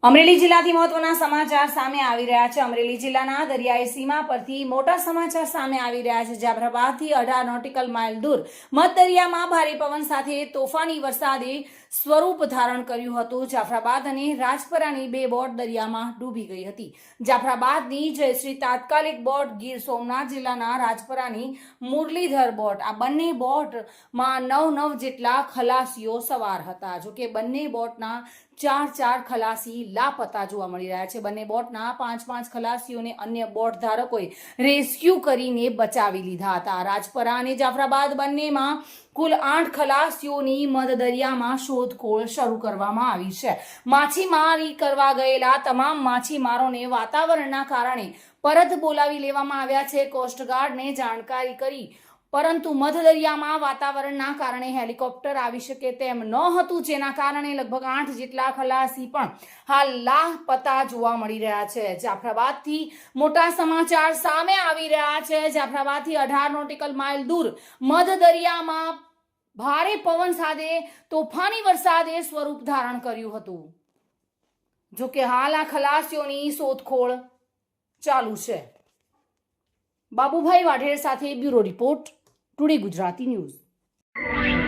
અમરેલી જિલ્લાથી મહત્વના સમાચાર સામે આવી રહ્યા છે। અમરેલી જિલ્લાના દરિયાઈ સીમા પરથી મોટા સમાચાર સામે આવી રહ્યા છે। જાફરાબાદથી 18 નોટિકલ માઇલ દૂર મધ્ય દરિયામાં ભારે પવન સાથે તોફાની વરસાદે સ્વરૂપ ધારણ કર્યું હતું। જાફરાબાદ અને રાજપરાની બે બોટ દરિયામાં ડૂબી ગઈ હતી। જાફરાબાદની જયશ્રી તાત્કાલિક બોટ, ગીર સોમનાથ જિલ્લાના રાજપરાની મુરલીધર બોટ, આ બંને બોટમાં 9 જેટલા ખલાસીઓ સવાર હતા। જોકે બંને બોટના 4 ખલાસી લાપતા જોવા મળી રહ્યા છે। બંને બોટના 5 ખલાસીઓને અન્ય બોટ ધારકોએ રેસ્ક્યુ કરીને બચાવી લીધા હતા। રાજપરા અને જાફરાબાદ બંનેમાં કુલ 8 ખલાસીઓની મધ દરિયામાં શોધખોળ શરૂ કરવામાં આવી છે। માછીમારી કરવા ગયેલા તમામ માછીમારોને વાતાવરણના કારણે પરત બોલાવી લેવામાં આવ્યા છે। કોસ્ટગાર્ડને જાણકારી કરી, પરંતુ મધ દરિયામાં વાતાવરણના કારણે હેલિકોપ્ટર આવી શકે તેમ ન હતું, જેના કારણે લગભગ 8 જેટલા ખલાસી પણ હાલ લાપતા જોવા મળી રહ્યા છે। જાફરાબાદથી મોટા સમાચાર સામે આવી રહ્યા છે। જાફરાબાદથી 18 નોટિકલ માઇલ દૂર મધ દરિયામાં ભારે પવન સાથે તોફાની વરસાદે સ્વરૂપ ધારણ કર્યું હતું। જોકે હાલ આ ખલાસીઓની શોધખોળ ચાલુ છે। બાબુભાઈ વાઢેર સાથે bureau report, today Gujarati news.